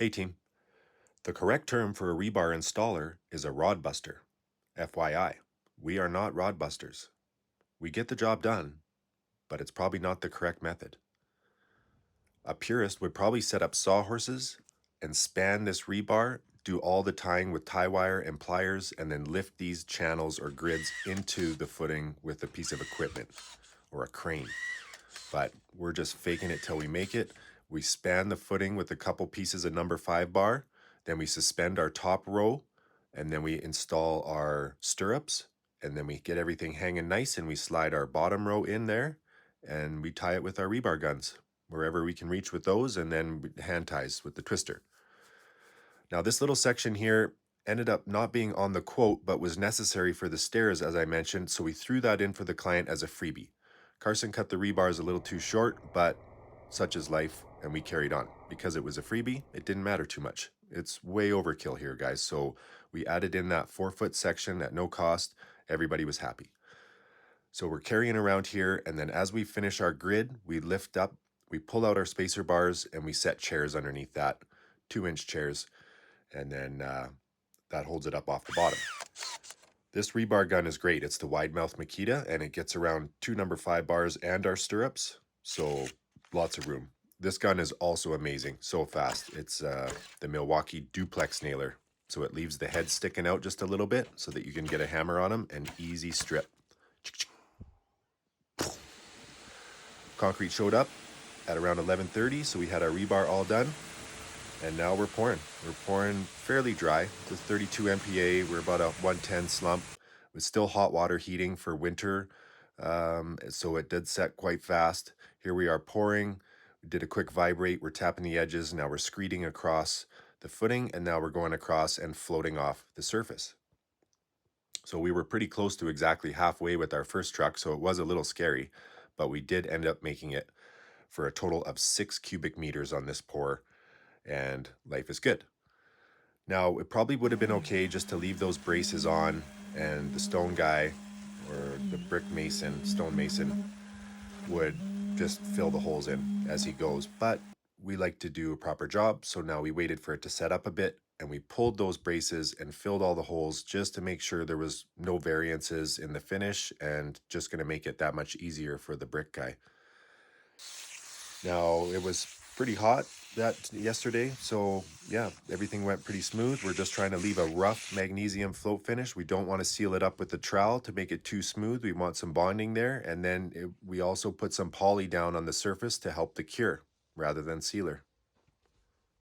Hey team, the correct term for a rebar installer is a rod buster. FYI, we are not rod busters. We get the job done, but it's probably not the correct method. A purist would probably set up sawhorses and span this rebar, do all the tying with tie wire and pliers, and then lift these channels or grids into the footing with a piece of equipment or a crane. But we're just faking it till we make it. We span the footing with a couple pieces of number 5 bar, then we suspend our top row, and then we install our stirrups, and then we get everything hanging nice, and we slide our bottom row in there, and we tie it with our rebar guns wherever we can reach with those, and then hand ties with the twister. Now this little section here ended up not being on the quote, but was necessary for the stairs, as I mentioned, so we threw that in for the client as a freebie. Carson cut the rebars a little too short, but such is life, and we carried on. Because it was a freebie, it didn't matter too much. It's way overkill here, guys, so we added in that 4-foot section at no cost. Everybody was happy. So we're carrying around here, and then as we finish our grid, we lift up, we pull out our spacer bars, and we set chairs underneath that, 2-inch chairs, and then that holds it up off the bottom. This rebar gun is great. It's the wide mouth Makita, and it gets around 2 number 5 bars and our stirrups, so lots of room. This gun is also amazing, so fast. It's the Milwaukee duplex nailer, so it leaves the head sticking out just a little bit so that you can get a hammer on them and easy strip. Concrete showed up at around 11:30, so we had our rebar all done. And now we're pouring. We're pouring fairly dry with 32 MPa. We're about a 110 slump with still hot water heating for winter. So it did set quite fast. Here we are pouring. We did a quick vibrate. We're tapping the edges. Now we're screeding across the footing, and now we're going across and floating off the surface. So we were pretty close to exactly halfway with our first truck, so it was a little scary, but we did end up making it for a total of 6 cubic meters on this pour, and life is good. Now, it probably would have been okay just to leave those braces on, and the stone guy or the brick mason, stone mason, would just fill the holes in as he goes. But we like to do a proper job, so now we waited for it to set up a bit, and we pulled those braces and filled all the holes just to make sure there was no variances in the finish, and just going to make it that much easier for the brick guy. Now, it was pretty hot yesterday, so yeah, everything went pretty smooth. We're just trying to leave a rough magnesium float finish. We don't want to seal it up with the trowel to make it too smooth. We want some bonding there, and then we also put some poly down on the surface to help the cure rather than sealer.